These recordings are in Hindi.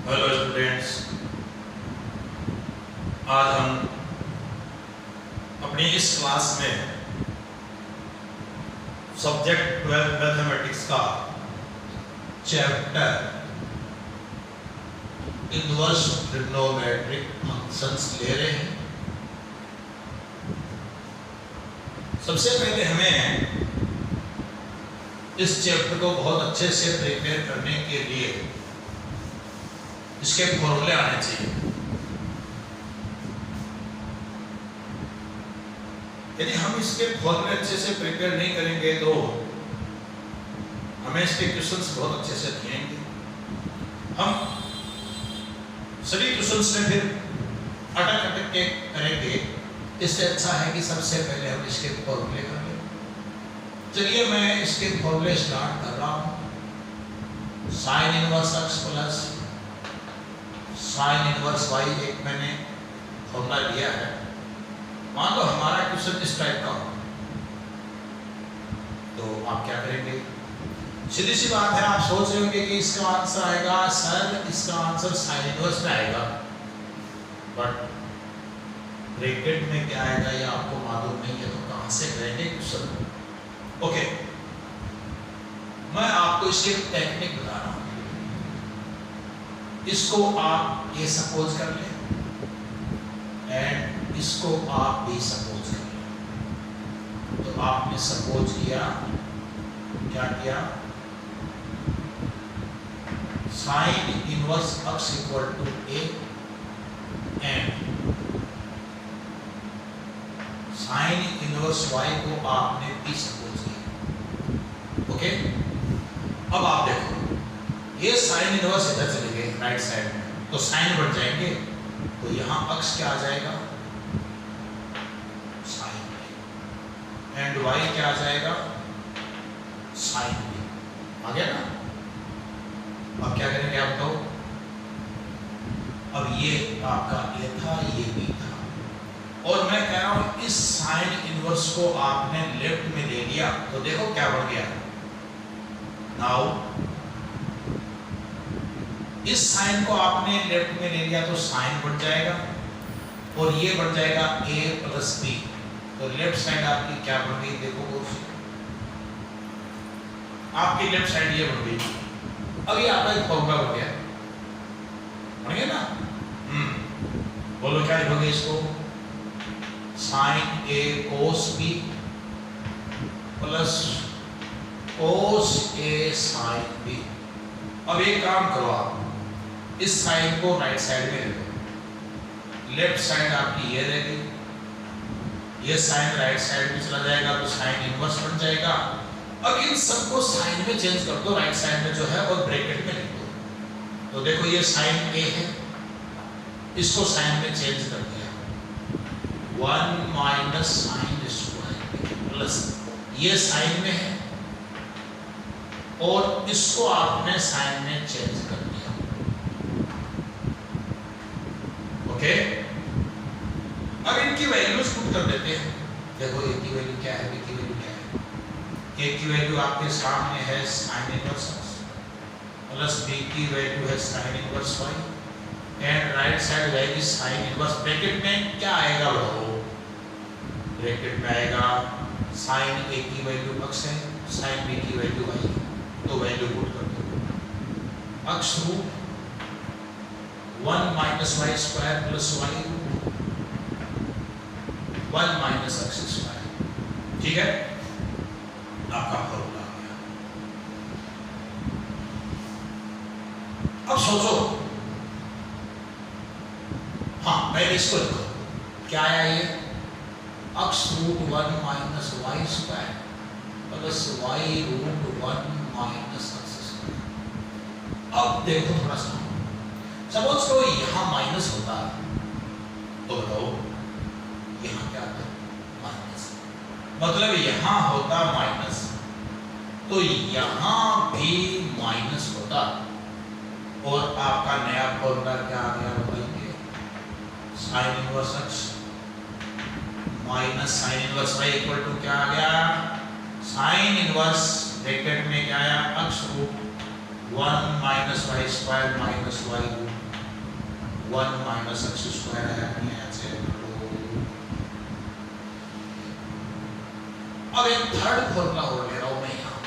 हेलो स्टूडेंट्स, आज हम अपनी इस क्लास में सब्जेक्ट 12 मैथमेटिक्स का चैप्टर इनवर्स ट्रिग्नोमेट्रिक फंक्शंस ले रहे हैं। सबसे पहले हमें इस चैप्टर को बहुत अच्छे से प्रिपेयर करने के लिए इसके फॉर्मूले आने चाहिए। यदि हम इसके फॉर्मूले अच्छे से प्रिपेयर नहीं करेंगे तो हमें इसके क्वेश्चंस बहुत अच्छे से नहीं आएंगे। हम सभी क्वेश्चंस में फिर अटक अटक के करेंगे। इससे अच्छा है कि सबसे पहले हम इसके फॉर्मूले कर लें। चलिए मैं इसके फॉर्मूले स्टार्ट कर रहा हूं। Sine inverse x plus sine inverse y एक मैंने फॉर्मूला लिया है। मान लो हमारा क्वेश्चन इस टाइप का हो तो आप क्या करेंगे? सीधी सी बात है, आप सोच रहे होंगे कि इसका आंसर आएगा सर, इसका आंसर साइन इनवर्स में आएगा, बट ब्रैकेट में क्या आएगा ये आपको मालूम नहीं है, तो कहां से करेंगे क्वेश्चन? ओके, मैं आपको इसकी टेक्निक बता रहा हूं। इसको आप ये सपोज कर लें एंड इसको आप भी सपोज कर लें। तो आपने सपोज किया, क्या किया? Sine inverse x equal to A and sine inverse y को आपने भी सपोज किया। ओके, अब आप देखो ये साइन इनवर्स इधर चले गए राइट साइड में, तो साइन बढ़ जाएंगे, तो यहां अक्स क्या आ जाएगा? साइन बी, एंड वाई क्या आ जाएगा? Sine B. आ गया ना? अब क्या करेंगे आप? तो अब ये आपका ए था, ये बी था, और मैं कह रहा हूं इस साइन इनवर्स को आपने लेफ्ट में ले लिया तो देखो क्या बढ़ गया। नाउ इस साइन को आपने लेफ्ट में ले लिया तो साइन बढ़ जाएगा और ये बढ़ जाएगा a प्लस बी, तो लेफ्ट साइड आपकी क्या बढ़ गई? देखो आपकी लेफ्ट साइड ये बढ़ गई। अब ये आपका एक फॉर्मूला हो गया, बढ़ गया ना? बोलो क्या लिखोगे इसको? Sine a cos b plus cos a sine b। अब एक काम करो, आप इस साइन को राइट साइड में ले लो, लेफ्ट साइड आपकी ये रह गई, ये साइन राइट साइड में चला जाएगा तो साइन इनवर्स बन जाएगा। अब इन सबको साइन में चेंज कर दो राइट साइड में जो है, और ब्रैकेट में लिख दो। तो देखो ये साइन ए है, इसको साइन में चेंज कर दिया, 1 माइनस साइन स्क्वायर प्लस ये साइन में है और इसको आपने साइन में चेंज कर दिया। ओके, अब इनकी वैल्यूज पुट कर देते हैं। देखो ए की वैल्यू क्या है, बी की वैल्यू क्या है? ए की वैल्यू आपके सामने है साइन इनवर्स प्लस बी की वैल्यू है sine inverse y, and right side value sine inverse. Bracket में क्या आएगा बताओ? ब्रैकेट में आएगा साइन ए की वैल्यू एक्स है, साइन बी की वैल्यू वाई, तो वैल्यू पुट कर दो। X root 1 minus y square plus y 1 minus x square. ठीक है, आपका फॉर्मूला आ गया। अब सोचो, हाँ पहले इसको लिखो, क्या आया ये? X root 1 minus y square plus y root 1 minus x square. अब देखो थोड़ा सा, सपोज करो यहां माइनस होता तो बताओ यहां क्या होता? माइनस। मतलब यहां होता माइनस तो यहां भी माइनस होता, और आपका नया फॉर्मूला क्या आ गया बताइए? Sine inverse x minus sine inverse y equal to क्या आ गया? साइन इनवर्स ब्रैकेट में क्या आया? X root 1 minus y square minus y root 1 minus x square है यहाँ से। अब एक थर्ड फॉर्मूला और ले रहा हूं मैं यहाँ,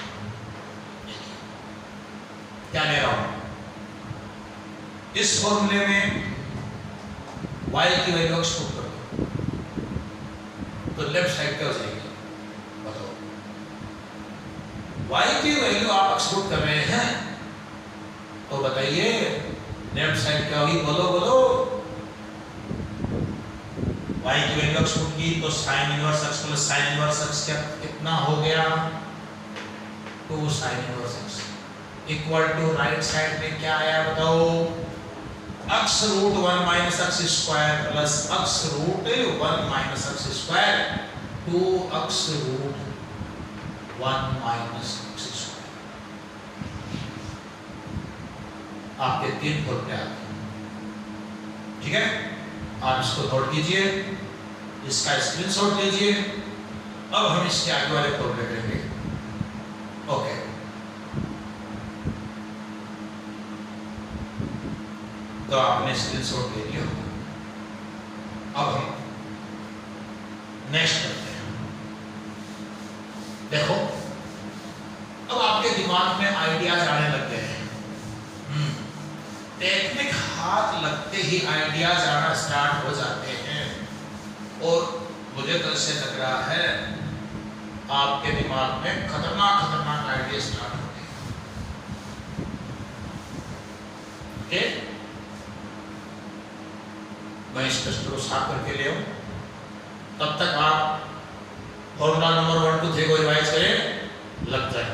क्या ले रहा हूं, इस फॉर्मूले में y की वैल्यू एक्स पुट कर दो तो लेफ्ट साइड क्या हो जाएगी बताओ। y की वैल्यू आप एक्स पुट कर रहे हैं तो बताइए लेफ्ट साइड क्या होगी, बोलो बोलो। y की वैल्यू एक्स पुट की तो sine inverse x plus sine inverse x क्या कितना हो गया 2 sine inverse x equal to right side में क्या आया बताओ, x root 1 minus x square plus x root 1 minus x square 2x root 1 minus x square. आपके 3 फॉर्मूले आ गए, ठीक है। आप इसको नोट कीजिए, इसका स्क्रीनशॉट लीजिए। अब हम इसके आगे वाले फॉर्मूले करेंगे। ओके, तो आपने स्क्रीनशॉट ले लिया। अब हम नेक्स्ट करते हैं। देखो अब आपके दिमाग में आइडियाज आने लग गए हैं। टेक्निक हाथ लगते ही आइडियाज आना स्टार्ट हो जाते हैं और मुझे तो इससे लग रहा है आपके दिमाग में खतरनाक खतरनाक आइडिया स्टार्ट होते हैं। ओके, मैं इस टेस्ट को साफ करके ले आऊं, तब तक आप फॉर्मूला नंबर 1 2 3 को रिवाइज करें, लग जाए।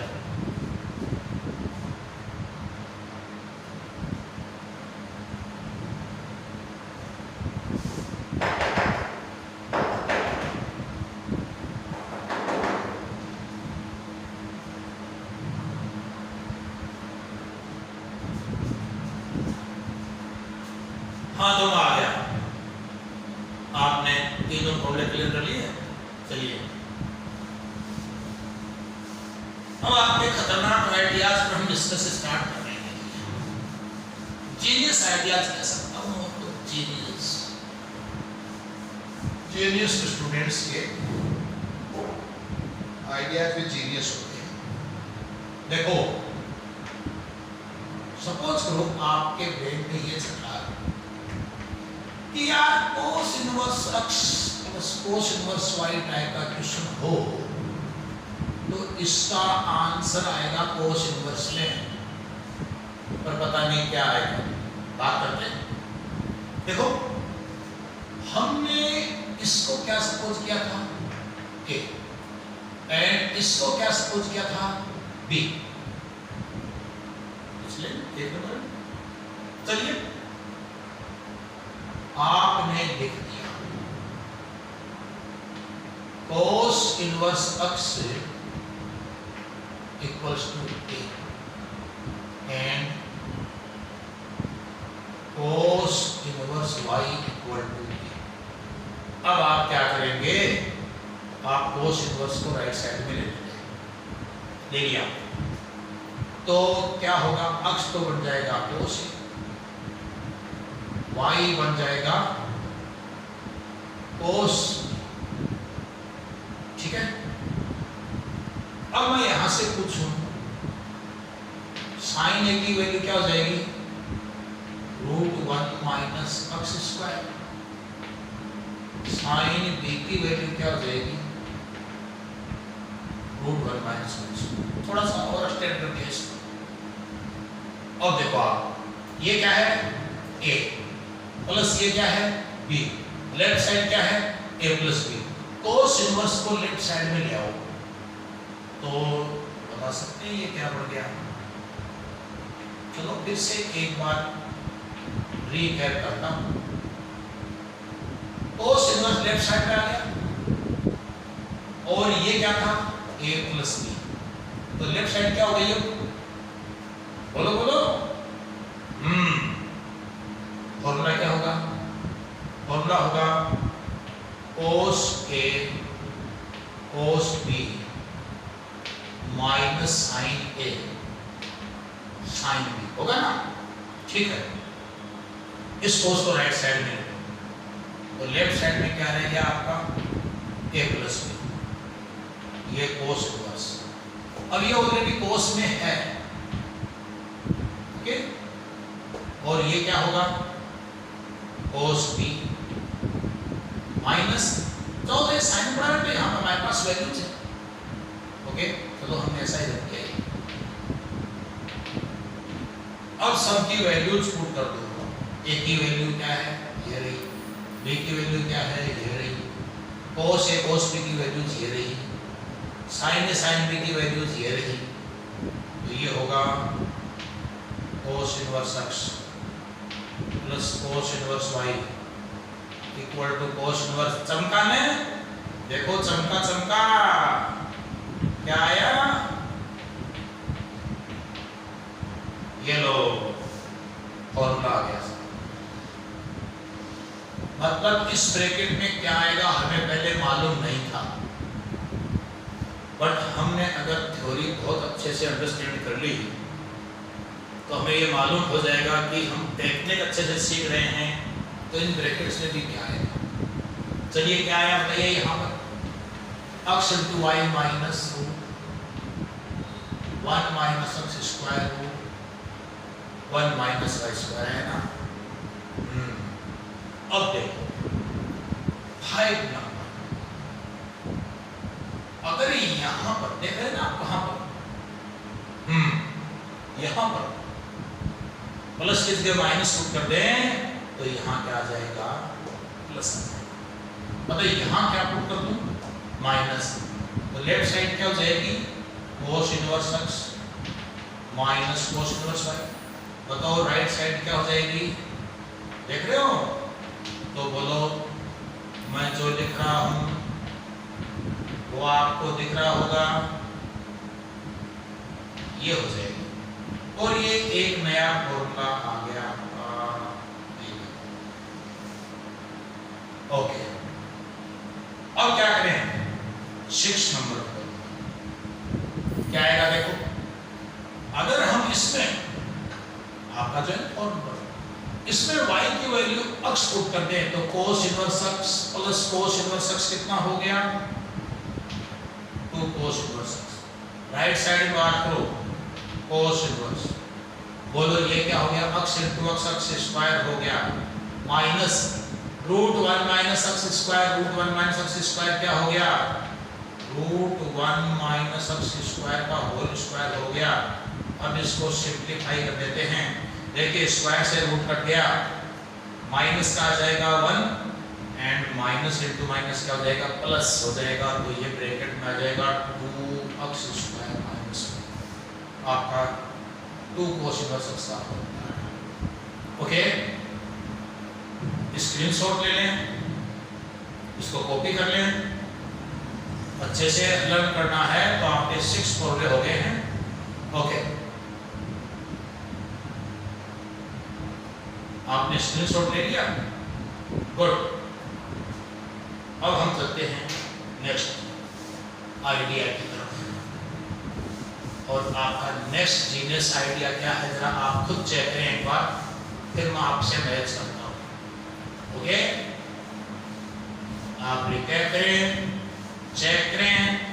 हाँ, दोनों आ गया। आपने तीनों फॉर्मूले क्लियर कर लिए। चलिए अब आपके खतरनाक आइडियाज पर हम डिस्कस स्टार्ट कर रहे हैं। जीनियस आइडियाज कह सकता हूँ तो जीनियस स्टूडेंट्स के आइडियाज भी जीनियस होते हैं। देखो सपोज करो आपके ब्रेन में ये चल रहा है कि यार cos inverse x plus cos inverse y type का क्वेश्चन हो तो इसका आंसर आएगा कोस इनवर्स में, पर पता नहीं क्या आएगा। बात करते हैं। देखो हमने इसको क्या सपोज किया था a एंड इसको क्या सपोज किया था b, इसलिए एक नंबर। चलिए आपने लिख दिया cos inverse x equals to a and cos inverse y equal to a। अब आप क्या करेंगे, आप cos इनवर्स को राइट साइड में ले लिया तो क्या होगा, x तो बन जाएगा cos, y बन जाएगा cos, ठीक है। अब मैं यहां से पूछूं साइन ए की वैल्यू क्या हो जाएगी, root 1 minus x square. Sine B की वैल्यू क्या हो जाएगी, रूट 1 माइनस एक्स। थोड़ा सा और एक्सटेंड कर दिया इसको। अब देखो आप, ये क्या है a प्लस ये क्या है b, लेफ्ट साइड क्या है a plus b। Cos inverse को लेफ्ट साइड में ले आओ तो बता सकते हैं ये क्या बढ़ गया। चलो फिर से एक बार रीकैप करता हूं। कोस इनवर्स लेफ्ट साइड में आ गया और ये क्या था a प्लस b, तो लेफ्ट साइड क्या हो गई, बोलो बोलो। फॉर्मूला क्या होगा, फॉर्मूला होगा cos a cos b minus sine a sine b, होगा ना, ठीक है। इस कोस को राइट साइड में रखो, तो लेफ्ट साइड में क्या रह गया आपका a प्लस बी, ये कोस इनवर्स। अब ये ऑलरेडी कोस में है, ओके, और ये क्या होगा कोस बी माइनस, तो साइन प्रोडक्ट है, यहाँ पर हमारे पास वैल्यूज है, ओके, चलो हमने ऐसा ही रख दिया है। अब सब की वैल्यूज पुट कर दो, ए की वैल्यू क्या है ये रही, बी की वैल्यू क्या है ये रही, कोस ए कोस बी की वैल्यूज ये रही, साइन ए साइन बी की वैल्यूज ये रही, तो ये होगा cos inverse x plus cos inverse y equal to cos inverse, चमका ने देखो, चमका चमका, क्या आया, ये लो फॉर्मूला आ गया। मतलब इस ब्रैकेट में क्या आएगा हमें पहले मालूम नहीं था, बट हमने अगर थ्योरी बहुत अच्छे से अंडरस्टैंड कर ली तो हमें ये मालूम हो जाएगा कि हम टेक्निक अच्छे से सीख रहे हैं, तो इन ब्रैकेट्स में भी क्या आएगा। चलिए क्या आया बताइए, यहाँ पर x into y minus root 1 minus x square root 1 minus y square है ना। अब देखो 5 नंबर, अगर यहां पर देख रहे हैं ना आप, कहां पर, यहां पर प्लस की जगह माइनस रूट कर दें तो यहां क्या आ जाएगा प्लस आ जाएगा। मतलब यहां क्या पुट कर दूं माइनस, तो लेफ्ट साइड क्या हो जाएगी cos inverse x minus cos inverse y. बताओ राइट साइड क्या हो जाएगी, देख रहे हो, तो बोलो मैं जो लिख रहा हूं वो आपको दिख रहा होगा, ये हो जाएगी, और ये एक नया फॉर्मूला आ गया आपका, ओके। अब क्या करें 6 नंबर पर क्या आएगा देखो, अगर हम इसमें आपका जो है फॉर्मूला इसमें y की वैल्यू x पुट करते हैं तो cos inverse x plus cos inverse x कितना हो गया 2 cos inverse x। Right side में बात करो cos इनवर्स, बोलो ये क्या हो गया x इंटू x स्क्वायर हो गया minus root 1 minus x square, root 1 minus x square क्या हो गया रूट 1 माइनस x स्क्वायर का होल स्क्वायर हो गया। अब इसको सिंप्लीफाई कर देते हैं, देखिए स्क्वायर से रूट कट गया, माइनस का आ जाएगा 1 एंड माइनस इंटू माइनस क्या हो जाएगा प्लस हो जाएगा, तो ये ब्रैकेट में आ जाएगा 2x स्क्वायर माइनस आपका 2 cos इनवर्स x का होगा। ओके, स्क्रीनशॉट ले लें, इसको कॉपी कर लें, अच्छे से लर्न करना है तो आपके 6 फॉर्मूले हो गए हैं। ओके, आपने स्क्रीनशॉट ले लिया, गुड। अब हम चलते हैं नेक्स्ट आइडिया की तरफ, और आपका नेक्स्ट जीनियस आइडिया क्या है जरा आप खुद चेक करें एक बार, फिर मैं आपसे मैच करता हूं। ओके, आप रिकैप करें, चेक करें,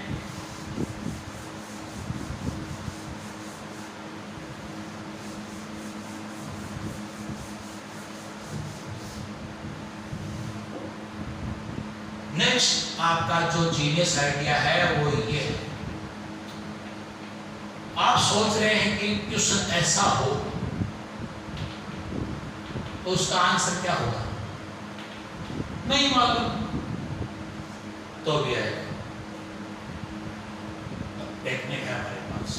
नेक्स्ट आपका जो जीनियस आइडिया है वो ये है, आप सोच रहे हैं कि क्वेश्चन ऐसा हो तो उसका आंसर क्या होगा नहीं मालूम, तो भी आएगा, टेक्निक है हमारे पास।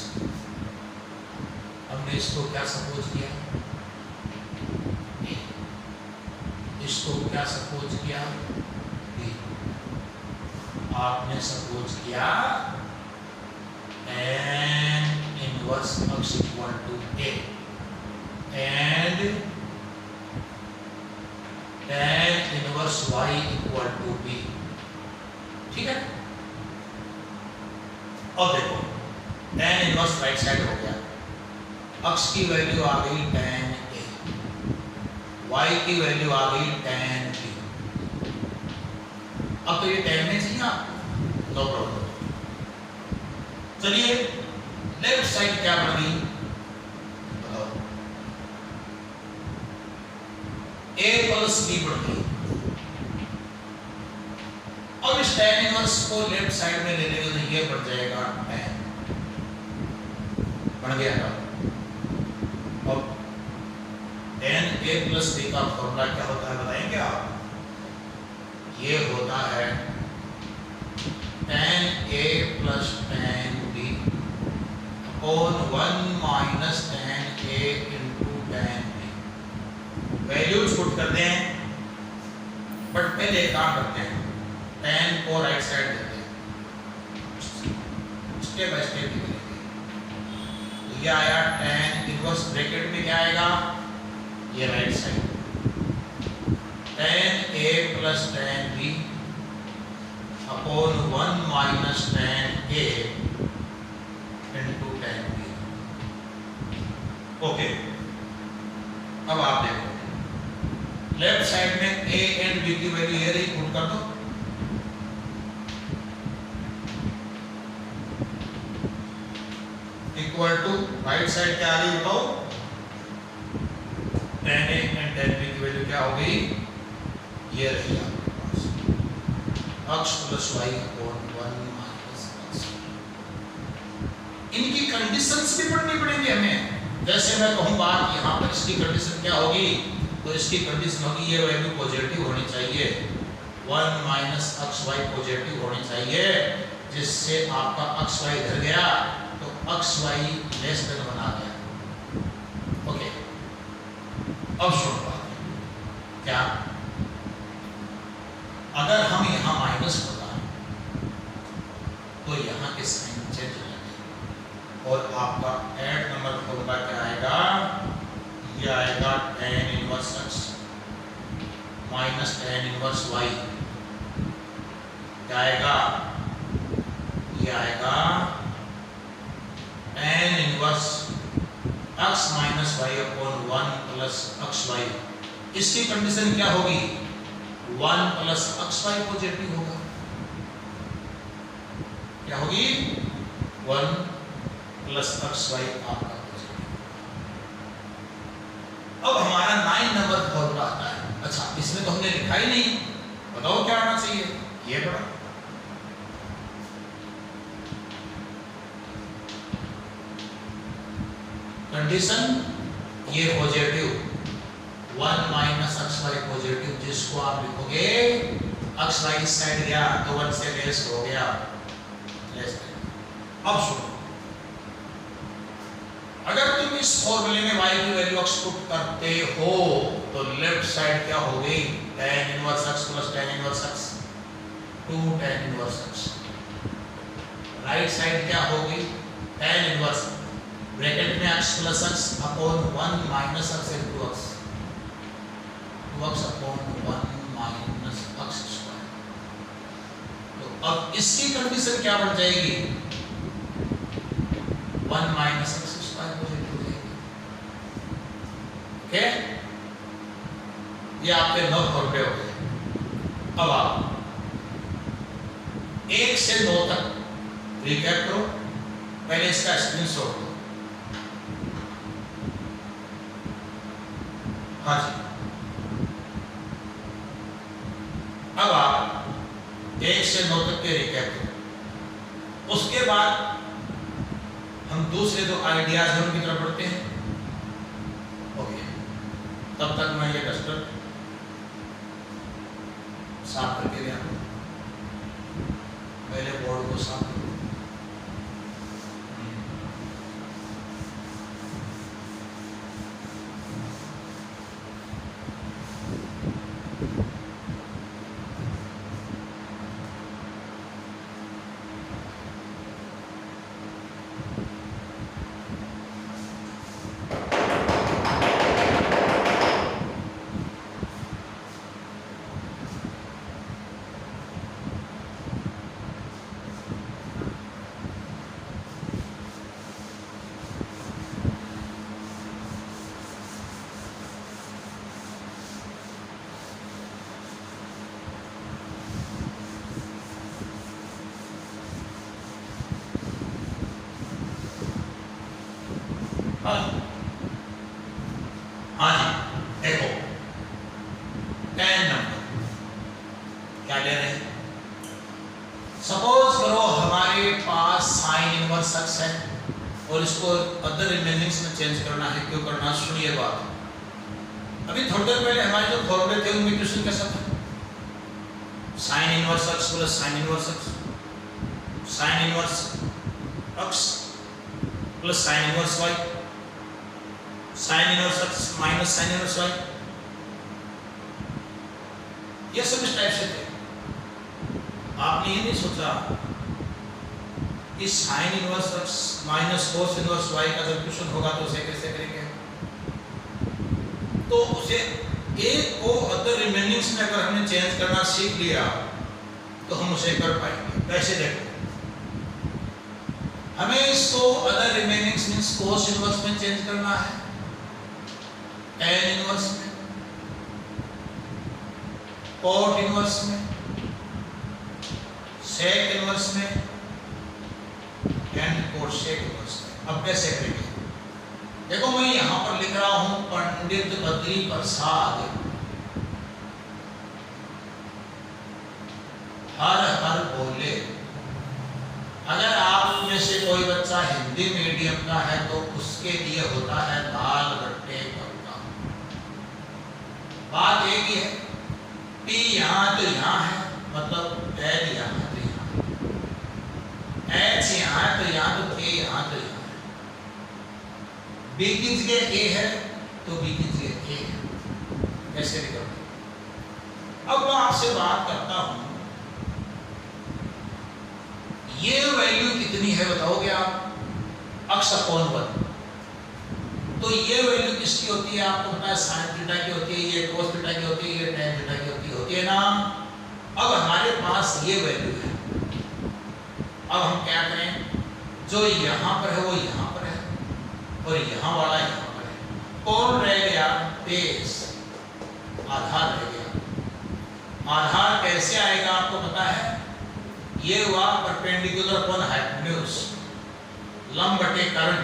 हमने इसको क्या सपोज किया, इसको क्या सपोज किया, आपने सपोज किया tan inverse x equal to a and tan inverse y equal to b, ठीक है। अब देखो tan इनवर्स राइट साइड हो गया, x की वैल्यू आ गई tan a, y की वैल्यू आ गई tan की। अब तो ये tan में चाहिए आपको, नो प्रॉब्लम। चलिए लेफ्ट साइड क्या बन गई बताओ, a प्लस b बन गई। अब इस tan इनवर्स को लेफ्ट साइड में ले लेंगे तो ये बन जाएगा tan, बन गया ना। अब tan a प्लस b का फॉर्मूला क्या होता है बताएंगे आप? ये होता है tan a plus tan b upon 1 minus tan a into tan b। Values put करते हैं, बट पहले एक काम करते हैं, tan को राइट साइड देते हैं, स्टेप बाय स्टेप लिखेंगे। तो ये आया tan इनवर्स, ब्रैकेट में क्या आएगा, ये right side tan a plus tan b upon 1 minus tan a into tan b। Okay, अब आप देखो लेफ्ट साइड में a एंड b की वैल्यू ये रही, पुट कर दो। इक्वल टू राइट साइड क्या आ रही बताओ, tan a and tan b की वैल्यू क्या हो गई, ये रही आपके पास x plus y upon 1 minus x। इनकी कंडीशंस भी पढ़नी पड़ेंगी हमें। जैसे मैं कहूँगा यहाँ पर इसकी कंडीशन क्या होगी, तो इसकी कंडीशन होगी ये वैल्यू पॉजिटिव होनी चाहिए, 1 माइनस xy पॉजिटिव होनी चाहिए, जिससे आपका xy इधर गया तो xy लेस देन बना गया। ओके, अब सुन बात क्या, अगर हम यहाँ माइनस होता तो यहाँ के साइन चेंज हो जाएंगे और आपका ऐड नंबर फॉर्मूला क्या आएगा, ये आएगा tan inverse x minus tan inverse y, क्या आएगा, ये आएगा tan inverse x minus y upon 1 plus xy। इसकी कंडीशन क्या होगी, 1 प्लस xy पॉजिटिव होगा, क्या होगी, 1 प्लस xy आपका पॉजिटिव। अब हमारा 9 नंबर फॉर्मूला आता है। अच्छा, इसमें तो हमने लिखा ही नहीं, बताओ क्या आना चाहिए, ये पढ़ो। कंडीशन ये पॉजिटिव, 1 माइनस xy पॉजिटिव, जिसको आप लिखोगे xy इस साइड गया तो 1 से लेस हो गया, लेस। अब सुनो, अगर तुम इस फॉर्मूले में y की वैल्यू x पुट करते हो तो लेफ्ट साइड क्या हो गई, tan inverse x plus tan inverse x 2 tan inverse x। Right side क्या हो गई, tan इनवर्स ब्रैकेट में x plus x upon 1 minus x into x, 2x upon 1 minus x square. तो अब इसकी कंडीशन क्या बन जाएगी, 1 माइनस x स्क्वायर पॉजिटिव हो जाएगी। ओके, ये आपके 9 फॉर्मूले हो गए। अब आप 1 से 9 तक रिकैप करो, पहले इसका स्क्रीनशॉट लो। हाँ जी, अब आप 1 से 9 तक के रिकैप करो, उसके बाद हम दूसरे 2 आइडियाज हम की तरफ बढ़ते हैं। ओके, तब तक मैं ये डस्टर साफ करके ले आता हूं, पहले बोर्ड को साफ करो। हाँ जी, देखो 10 नंबर क्या ले रहे हैं। सपोज करो हमारे पास साइन इनवर्स x है और इसको अदर रिमेनिंग्स में चेंज करना है। क्यों करना, सुनिए बात। अभी थोड़ी देर पहले हमारे जो फॉर्मूले थे उनमें क्वेश्चन कैसा था, sine inverse x plus sine inverse x, sine inverse x plus sine inverse y, sine inverse x minus sine inverse y, ये सब इस टाइप से थे। आपने ये नहीं सोचा कि sine inverse x minus cos inverse y का जब क्वेश्चन होगा तो उसे कैसे करेंगे। तो उसे एक को अदर रिमेनिंग्स में अगर हमने चेंज करना सीख लिया तो हम उसे कर पाएंगे। कैसे, देखो हमें इसको other remainings means cos inverse में चेंज करना है, tan इनवर्स में, cot इनवर्स में, sec इनवर्स में एंड कोसेक इनवर्स में। अब कैसे करेंगे, देखो मैं यहां पर लिख रहा हूं पंडित बद्री प्रसाद हर हर बोले। अगर आप में से कोई बच्चा हिंदी मीडियम का है तो उसके लिए होता है दाल बट्टे का। बात एक ही है, टी यहाँ तो यहाँ है, मतलब एल यहाँ तो यहाँ, एच यहाँ तो यहाँ तो के यहाँ तो यहाँ, बी की जगह ए है तो बी की जगह ए है। कैसे निकलते। अब मैं आपसे बात करता हूं, ये वैल्यू कितनी है बताओगे आप, x अपॉन 1। तो ये वैल्यू किसकी होती है आपको पता है, साइन थीटा की होती है, ये कोस थीटा की होती है, ये टेन थीटा की होती है ना। अब हमारे पास ये वैल्यू है, अब हम क्या करें, जो यहाँ पर है वो यहाँ पर है और यहाँ वाला यहाँ पर है। कौन रह गया, बेस, आधार रह गया। आधार कैसे आएगा आपको पता है, ये हुआ परपेंडिकुलर अपॉन हाइपोटेन्यूज, लंब बटे कर्ण।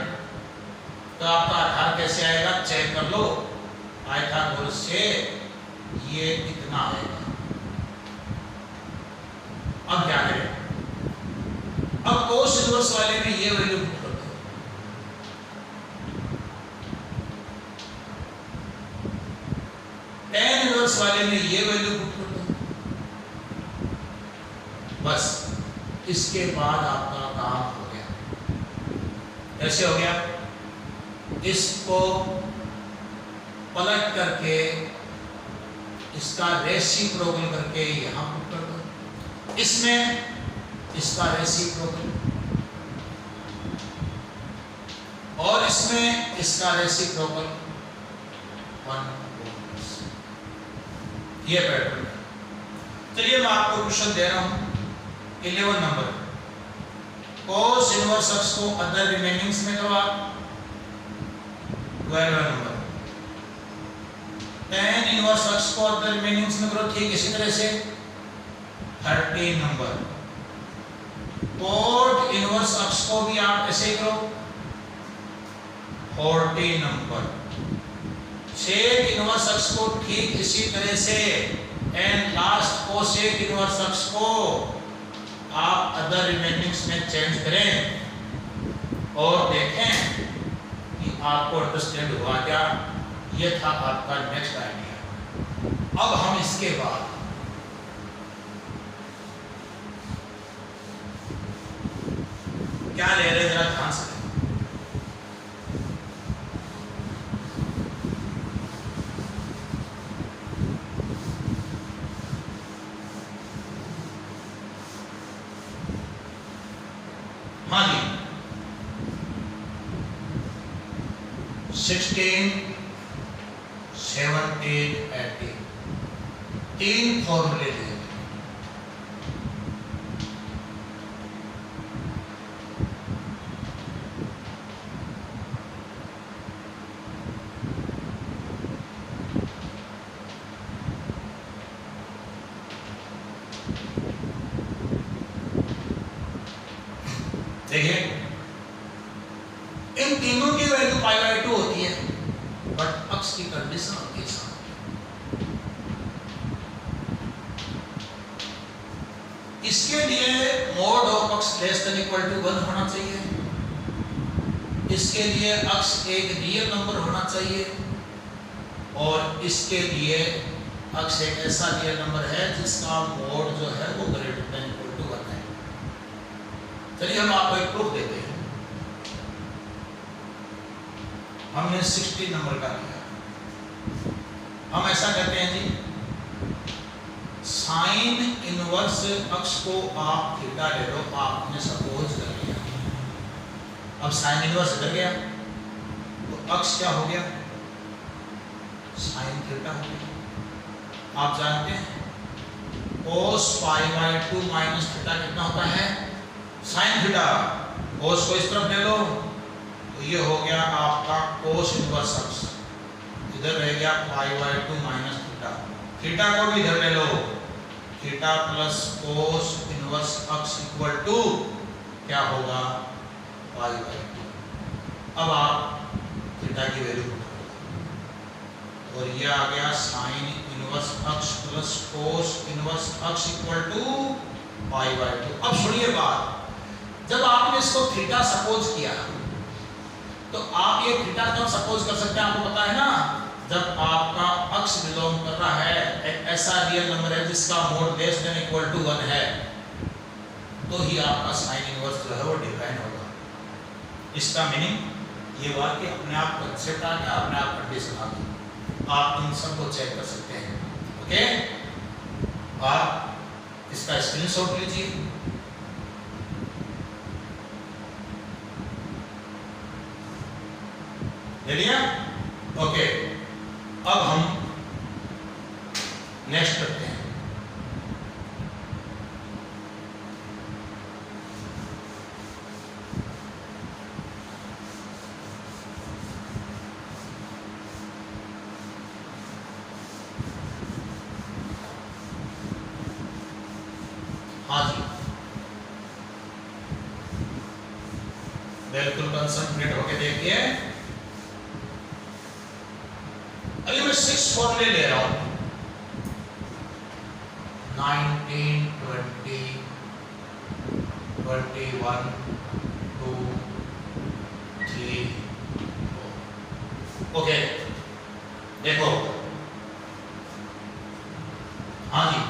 तो आपका आधार कैसे आएगा, चेक कर लो, पाइथागोरस से ये कितना आएगा। अब क्या करें, अब कोस इनवर्स वाले में ये वैल्यू पुट कर दो, tan इनवर्स वाले में ये वैल्यू पुट कर दो। बस इसके बाद आपका काम हो गया। कैसे हो गया, इसको पलट करके इसका रेसिप्रोकल करके यहां पुट कर दो, इसमें इसका रेसिप्रोकल और इसमें इसका रेसिप्रोकल 1। ये पैटर्न। चलिए मैं आपको क्वेश्चन दे रहा हूं 11 नंबर, कोस इनवर्स x को अदर रिमेनिंग्स में करो आप। 12 नंबर, tan इनवर्स x को अदर रिमेनिंग्स में करो, ठीक इसी तरह से। 13 नंबर, cot इनवर्स x को भी आप ऐसे ही करो। 14 नंबर, sec इनवर्स x को ठीक इसी तरह से। And last cosec inverse x को आप अदर रिमेनिंग्स में चेंज करें और देखें कि आपको अंडरस्टैंड हुआ क्या। ये था आपका नेक्स्ट आइडिया। अब हम इसके बाद क्या ले रहे हैं, जरा ध्यान से। हाँ जी, 16, 17, 18 तीन फॉर्मूले लिए। देखिए इन इन तीनों की वैल्यू π/2 होती है, बट अक्स की कंडीशन होती है साथ। इसके लिए mod of x less than equal to 1 होना चाहिए, इसके लिए अक्स एक रियल नंबर होना चाहिए, और इसके लिए अक्स एक ऐसा रियल नंबर है जिसका मोड जो है वो ग्रेटर देन इक्वल टू 1 है। चलिए हम आपको एक प्रूफ देते हैं। हमने 60 नंबर का लिया, हम ऐसा कहते हैं जी साइन इनवर्स अक्स को आप थीटा ले लो, आपने सपोज कर लिया। अब साइन इनवर्स इधर गया तो अक्स क्या हो गया, साइन थीटा हो गया। आप जानते हैं cos π/2 माइनस थीटा कितना होता है, साइन थीटा। cos को इस तरफ ले लो तो ये हो गया आपका cos इनवर्स अक्स, इधर रह गया π/2 माइनस थीटा। थीटा को भी इधर ले लो, theta plus cos inverse x equal to क्या होगा, π/2। अब आप थीटा की वैल्यू और ये आ गया sine inverse x plus cos inverse x equal to π/2। अब सुनिए बात, जब आपने इसको थीटा सपोज किया तो आप ये थीटा कब सपोज कर सकते हैं, आपको पता है ना, जब आपका अक्स बिलोंग कर रहा है एक ऐसा रियल नंबर है जिसका mod less than equal to 1 है, तो ही आपका साइन इनवर्स जो है वो डिफाइन होगा। इसका मीनिंग ये हुआ कि अपने आप कंसेप्ट आ गया, अपने आप कंडीशन आ गई। आप इन सबको चेक कर सकते हैं। ओके, आप इसका स्क्रीनशॉट लीजिए। ले लिया? ओके, अब हम नेक्स्ट करते हैं। हाँ जी, बिल्कुल कंसंट्रेट होके देखिए। अभी मैं 6 फॉर्मूले ले रहा हूं, 19, 20, 21, 2, 3, 4। ओके, देखो। हाँ जी,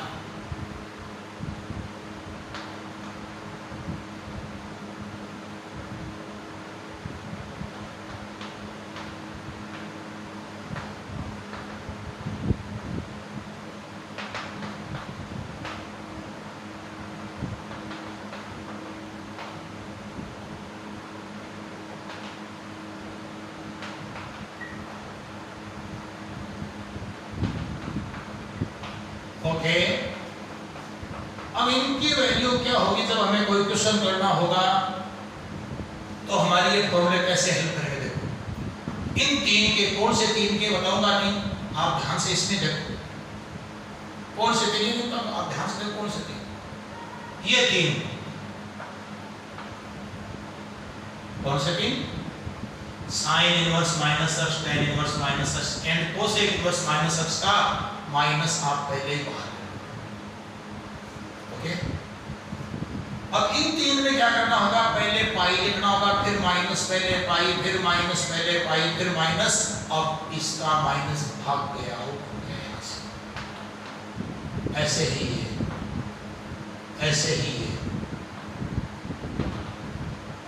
ओके। अब इनकी वैल्यू क्या होगी जब हमें कोई क्वेश्चन करना होगा, तो हमारी ये फॉर्मूले कैसे हेल्प करेंगे। देखो, इन तीन के, कौन से तीन के बताऊंगा नहीं, आप ध्यान से इसमें देखो कौन से तीन है, तो आप ध्यान से देखो कौन से तीन, ये तीन। कौन से तीन, sine inverse minus x, tan inverse minus x and cosec inverse minus x का माइनस आप पहले ही बाहर। ओके, अब इन तीन में क्या करना होगा, पहले पाई लिखना होगा, फिर माइनस, पहले पाई, फिर माइनस, पहले पाई, फिर माइनस। अब इसका माइनस भाग गया, आउट हो गया यहाँ से। ऐसे ही है, ऐसे ही है,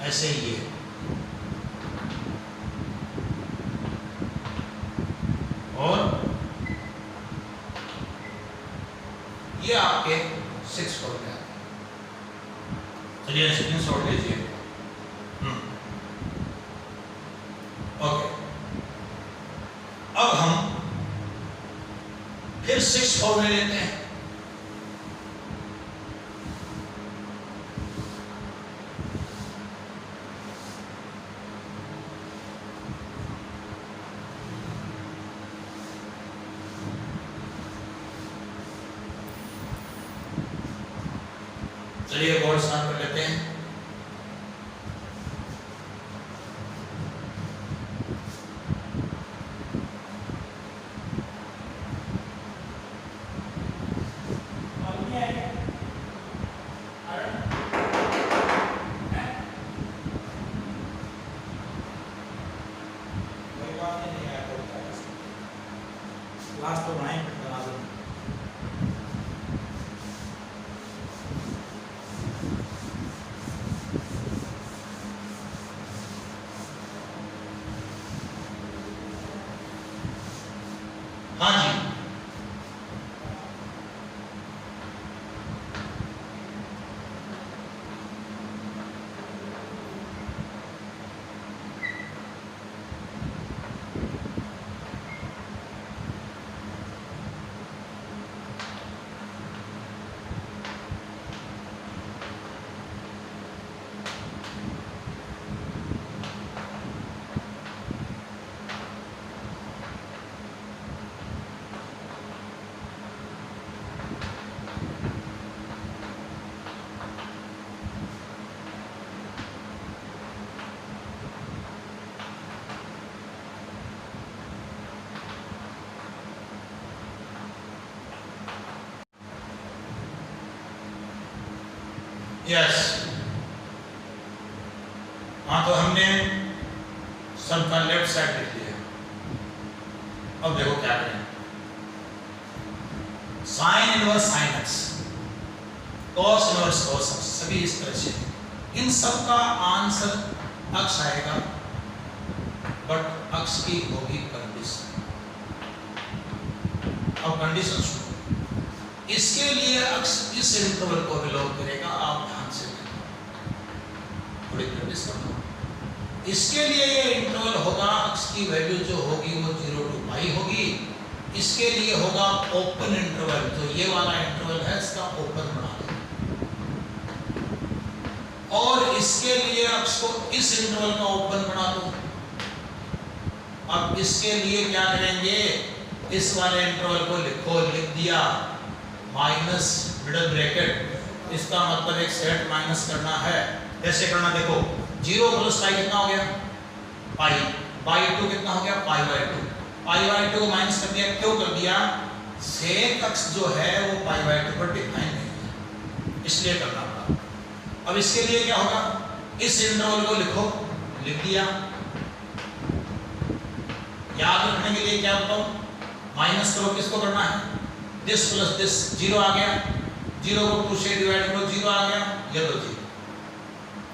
ऐसे ही है। और ये आपके 6 फॉर्मूले आते हैं। चलिए स्क्रीनशॉट लीजिए। ओके, अब हम फिर 6 फॉर्मूले लेते हैं। चलिए बोर्ड स्टार्ट कर लेते हैं। यस, हाँ तो हमने सबका लेफ्ट साइड लिख लिया। अब देखो क्या करें, sine inverse sine x, cos inverse cos x, सभी इस तरह से। इन सब का आंसर अक्स आएगा, बट अक्स की होगी कंडीशन। अब कंडीशन सुनो, इसके लिए अक्स इस इंटरवल को बिलोंग करेगा। आप ध्यान से थोड़ी प्रैक्टिस करना। इसके लिए ये इंटरवल होगा, अक्स की वैल्यू जो होगी वो 0 to पाई होगी। इसके लिए होगा ओपन इंटरवल, जो ये वाला इंटरवल है इसका ओपन बना दो। और इसके लिए अक्स को इस इंटरवल का ओपन बना दो। अब इसके लिए क्या करेंगे, इस वाले इंटरवल को लिखो, लिख दिया माइनस मिडल ब्रैकेट, इसका मतलब एक सेट माइनस करना है। कैसे करना देखो, 0 प्लस पाई कितना हो गया, पाई बाई 2 कितना हो गया, पाई बाई 2। पाई बाई 2 को माइनस कर दिया, क्यों कर दिया, सेक अक्स जो है वो पाई बाई 2 पर डिफाइन नहीं है, इसलिए करना पड़ा। अब इसके लिए क्या होगा, इस इंटरवल को लिखो, लिख दिया। याद रखने के लिए क्या बताऊं, माइनस करो, किसको करना है, दिस प्लस दिस, 0 आ गया, 0 को 2 से डिवाइड करो, 0 आ गया, ये लो 0।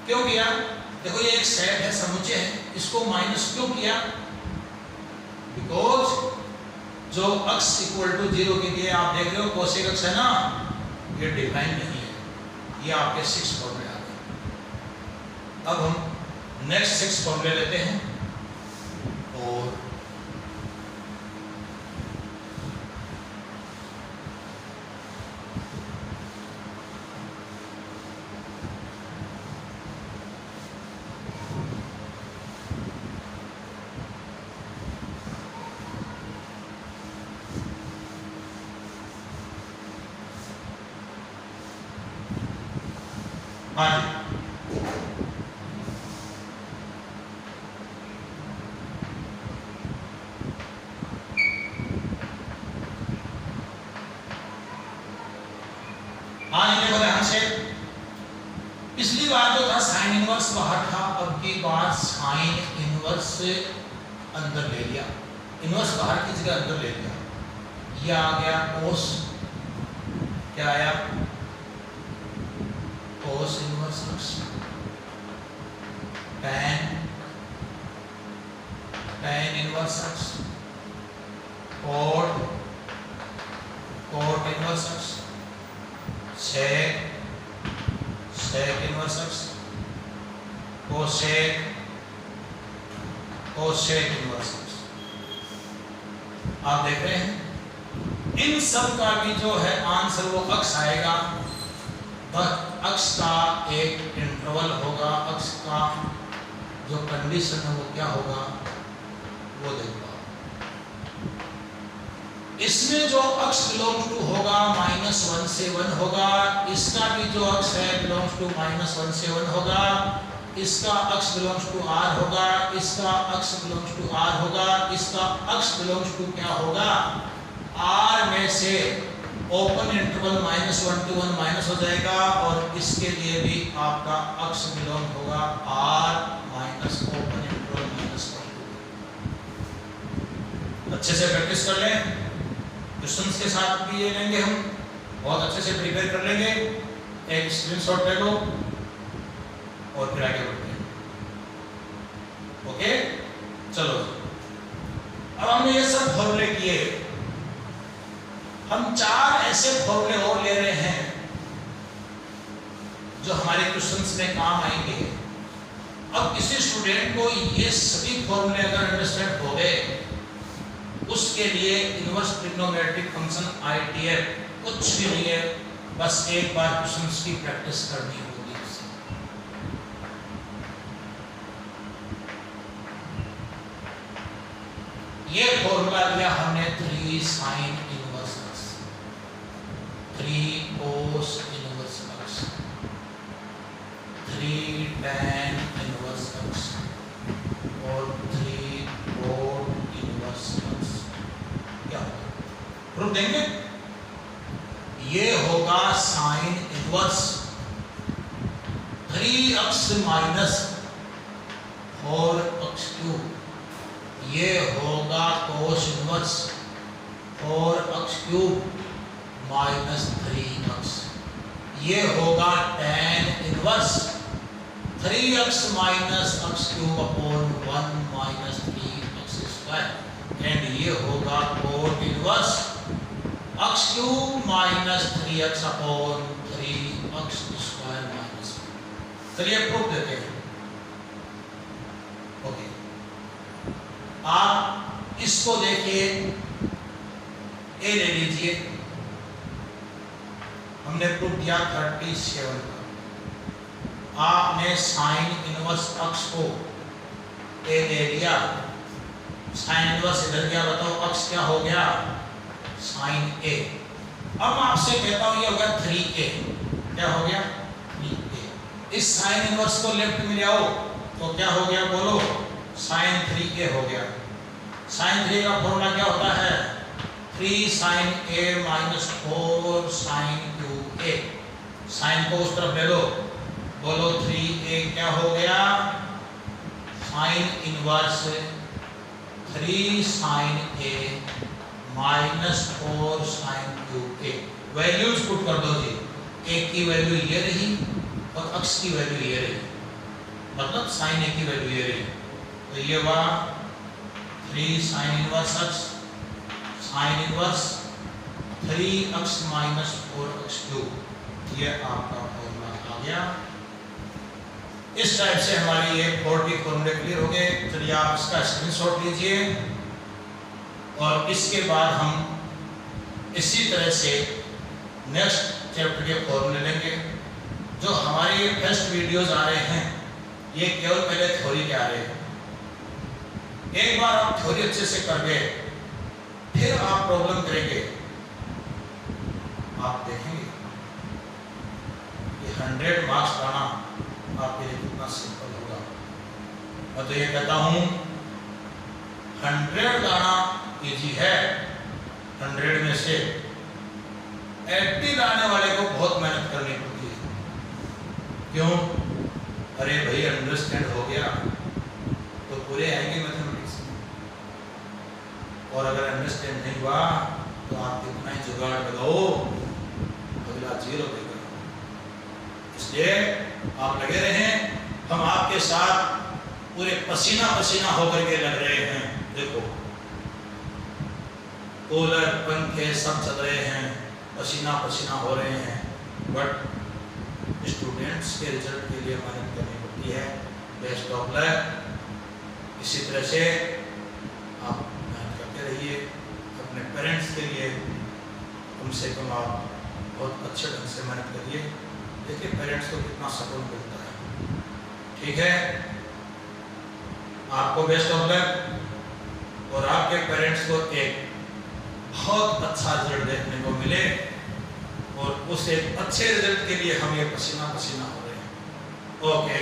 क्यों किया, देखो ये एक सेट है, समुच्चय है, इसको माइनस क्यों किया, बिकॉज जो अक्स इक्वल टू 0 के लिए आप देख रहे हो कोसेक अक्स है ना, ये डिफाइन नहीं है। ये आपके 6 फॉर्मूले आ गए। अब हम नेक्स्ट 6 फॉर्मूले लेते हैं और पिछली बार जो था साइन इनवर्स बाहर था, अब की बार साइन इनवर्स से अंदर ले लिया, इनवर्स बाहर की जगह अंदर ले लिया। ये आ गया कोस, क्या आया, cos inverse x, tan inverse x, cot inverse x, sec inverse x, cosec inverse x. आप देख रहे हैं इन सब का भी जो है आंसर वो अक्स आएगा, बट अक्स का एक इंटरवल होगा, अक्स का जो कंडीशन है वो क्या होगा वो देखो। इसमें जो अक्स बिलोंग्स टू होगा -1 से 1 होगा, इसका भी जो अक्स है बिलोंग्स टू -1 से 1 होगा, इसका अक्स बिलोंग्स टू r होगा, इसका अक्स बिलोंग्स टू r होगा, इसका अक्स बिलोंग्स टू क्या होगा, r में से ओपन इंटरवल -1 to 1 माइनस हो जाएगा, और इसके लिए भी आपका अक्स बिलोंग होगा r minus open interval -1 to 2। अच्छे से प्रैक्टिस कर लें, क्वेश्चंस के साथ भी ये लेंगे, हम बहुत अच्छे से प्रिपेयर कर लेंगे। एक स्क्रीनशॉट ले लो और फिर आगे बढ़ते हैं। ओके, चलो अब हमने ये सब फॉर्मूले किए, हम 4 ऐसे फॉर्मूले और ले रहे हैं जो हमारे क्वेश्चंस में काम आएंगे। अब किसी स्टूडेंट को ये सभी फॉर्मूले अगर अंडरस्टैंड हो गए, उसके लिए इनवर्स ट्रिग्नोमेट्रिक फंक्शन ITF कुछ भी नहीं है, बस एक बार क्वेश्चंस की प्रैक्टिस करनी होगी। ये फॉर्मूला लिया हमने 3 साइन इनवर्स एक्स, 3 कोस inverse x, 3 tan inverse x और 3 कोट इनवर्स एक्स। क्या प्रूफ देंगे, ये होगा sine inverse 3x minus 4x cube, ये होगा cos inverse 4x cube minus 3x, ये होगा tan inverse 3x minus x cube upon 1 minus 3x square, and ये होगा cot inverse x cube minus 3x upon 3x square minus. चलिए प्रूफ देते हैं। ओके, आप इसको देखिए, ए ले लीजिए, हमने प्रूफ दिया 37 का। आपने साइन इनवर्स x को ए ले लिया, साइन इनवर्स इधर गया, बताओ x क्या हो गया, साइन ए। अब मैं आपसे कहता हूं ये हो गया 3a, क्या हो गया 3a। इस साइन इनवर्स को लेफ्ट में ले आओ तो क्या हो गया, बोलो, साइन 3a हो गया। साइन 3 का फॉर्मूला क्या होता है, 3 sine a minus 4 sine 2a। Sine को उस तरफ ले लो, बोलो 3a क्या हो गया, sine inverse 3 sine a minus 4 sine 2a। Values put कर दो जी, a की वैल्यू ये रही और x की वैल्यू ये रही, मतलब साइन a की वैल्यू ये रही, तो ये हुआ 3 sine inverse x sine inverse 3x minus 4x cube, ये आपका फॉर्मूला आ गया। इस टाइप से हमारी ये 40 फॉर्मूले क्लियर हो गए। चलिए आप इसका स्क्रीनशॉट लीजिए और इसके बाद हम इसी तरह से नेक्स्ट चैप्टर के फॉर्मूले लेंगे। जो हमारे टेस्ट वीडियोस आ रहे हैं ये केवल पहले थ्योरी के आ रहे हैं। एक बार आप थ्योरी अच्छे से कर गए, फिर आप प्रॉब्लम करेंगे, आप देखेंगे ये 100 मार्क्स लाना आपके लिए कितना सिंपल होगा। मैं तो ये कहता हूं 100 लाना इजी है, 100 में से 80 लाने वाले को बहुत मेहनत करनी पड़ती है। क्यों? अरे भाई अंडरस्टैंड हो गया तो पूरे आएंगे मैथमेटिक्स में, और अगर अंडरस्टैंड नहीं हुआ तो आप कितना ही जुगाड़ लगाओ अगला 0 देगा। इसलिए आप लगे रहें, हम आपके साथ पूरे पसीना पसीना होकर के लग रहे हैं। देखो कूलर पंखे सब चल रहे हैं, पसीना पसीना हो रहे हैं, बट स्टूडेंट्स के रिजल्ट के लिए मेहनत करनी पड़ती है। Best of luck. इसी तरह से आप मेहनत करते रहिए अपने पेरेंट्स के लिए, कम से कम आप बहुत अच्छे ढंग से मेहनत करिए। देखिए पेरेंट्स को कितना सपोर्ट मिलता है। ठीक है, आपको बेस्ट ऑफ लक और आपके पेरेंट्स को एक बहुत अच्छा रिजल्ट देखने को मिले, और उस एक अच्छे रिजल्ट के लिए हम ये पसीना पसीना हो रहे हैं। ओके।